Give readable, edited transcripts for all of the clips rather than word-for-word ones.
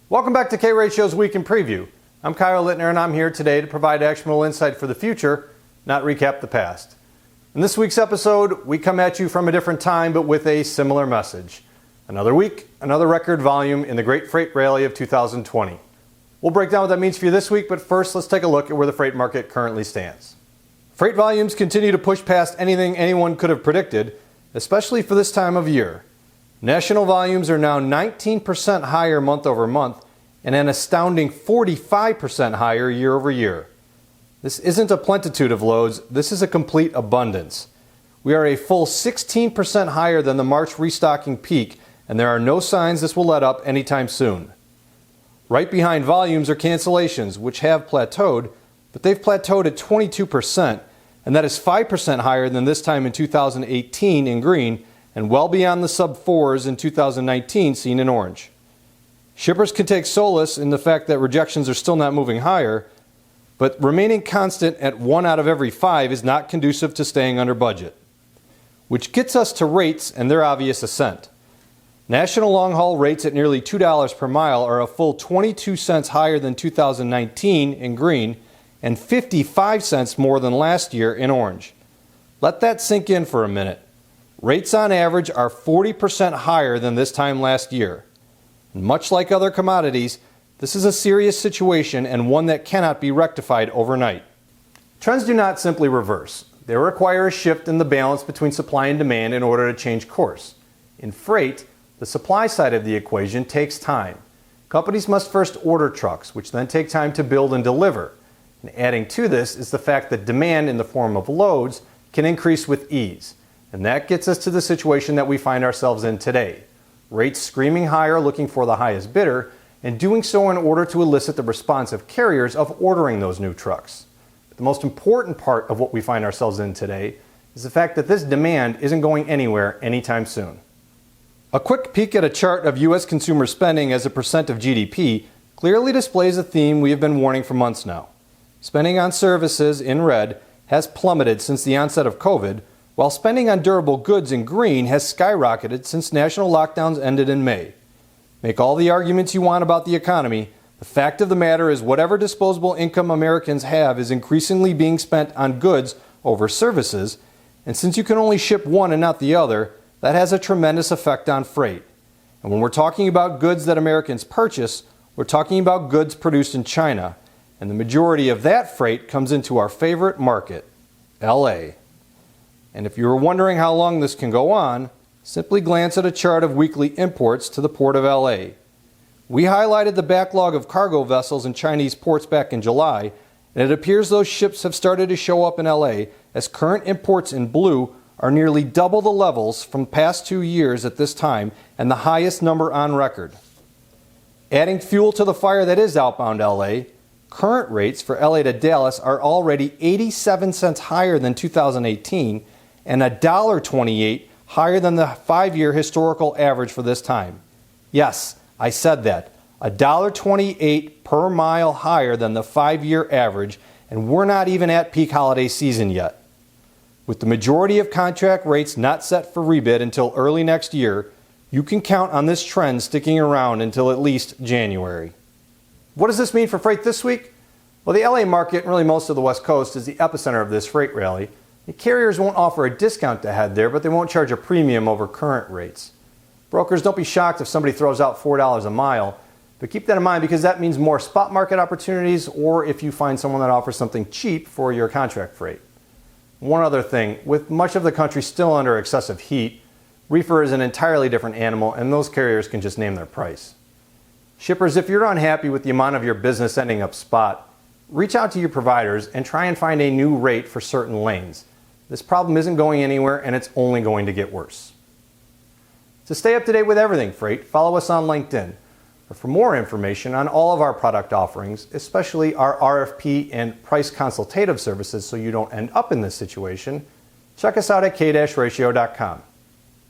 Welcome back to K-Ratio's Week in Preview. I'm Kyle Littner and I'm here today to provide actionable insight for the future, not recap the past. In this week's episode, we come at you from a different time but with a similar message. Another week, another record volume in the great freight rally of 2020. We'll break down what that means for you this week, but first let's take a look at where the freight market currently stands. Freight volumes continue to push past anything anyone could have predicted, especially for this time of year. National volumes are now 19% higher month over month and an astounding 45% higher year over year. This isn't a plentitude of loads, this is a complete abundance. We are a full 16% higher than the March restocking peak, and there are no signs this will let up anytime soon. Right behind volumes are cancellations, which have plateaued, but they've plateaued at 22%, and that is 5% higher than this time in 2018 in green, and well beyond the sub-4s in 2019 seen in orange. Shippers can take solace in the fact that rejections are still not moving higher, but remaining constant at 1 out of every 5 is not conducive to staying under budget. Which gets us to rates and their obvious ascent. National long-haul rates at nearly $2 per mile are a full 22 cents higher than 2019 in green and 55 cents more than last year in orange. Let that sink in for a minute. Rates on average are 40% higher than this time last year. And much like other commodities, this is a serious situation and one that cannot be rectified overnight. Trends do not simply reverse. They require a shift in the balance between supply and demand in order to change course. In freight, the supply side of the equation takes time. Companies must first order trucks, which then take time to build and deliver. And adding to this is the fact that demand in the form of loads can increase with ease. And that gets us to the situation that we find ourselves in today. Rates screaming higher looking for the highest bidder, and doing so in order to elicit the response of carriers of ordering those new trucks. But the most important part of what we find ourselves in today is the fact that this demand isn't going anywhere anytime soon. A quick peek at a chart of U.S. consumer spending as a percent of GDP clearly displays a theme we have been warning for months now. Spending on services, in red, has plummeted since the onset of COVID, while spending on durable goods in green has skyrocketed since national lockdowns ended in May. Make all the arguments you want about the economy, the fact of the matter is whatever disposable income Americans have is increasingly being spent on goods over services, and since you can only ship one and not the other, that has a tremendous effect on freight. And when we're talking about goods that Americans purchase, we're talking about goods produced in China, and the majority of that freight comes into our favorite market, LA. And if you were wondering how long this can go on, simply glance at a chart of weekly imports to the Port of LA. We highlighted the backlog of cargo vessels in Chinese ports back in July, and it appears those ships have started to show up in LA as current imports in blue are nearly double the levels from the past 2 years at this time and the highest number on record. Adding fuel to the fire that is outbound LA, current rates for LA to Dallas are already 87 cents higher than 2018 and $1.28 higher than the 5-year historical average for this time. Yes, I said that. $1.28 per mile higher than the 5-year average, and we're not even at peak holiday season yet. With the majority of contract rates not set for rebid until early next year, you can count on this trend sticking around until at least January. What does this mean for freight this week? Well, the LA market, and really most of the West Coast, is the epicenter of this freight rally. The carriers won't offer a discount to head there, but they won't charge a premium over current rates. Brokers, don't be shocked if somebody throws out $4 a mile, but keep that in mind because that means more spot market opportunities or if you find someone that offers something cheap for your contract freight. One other thing, with much of the country still under excessive heat, reefer is an entirely different animal and those carriers can just name their price. Shippers, if you're unhappy with the amount of your business ending up spot, reach out to your providers and try and find a new rate for certain lanes. This problem isn't going anywhere and it's only going to get worse. To stay up to date with everything freight, follow us on LinkedIn. Or for more information on all of our product offerings, especially our RFP and price consultative services so you don't end up in this situation, check us out at k-ratio.com.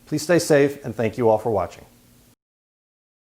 Please stay safe and thank you all for watching.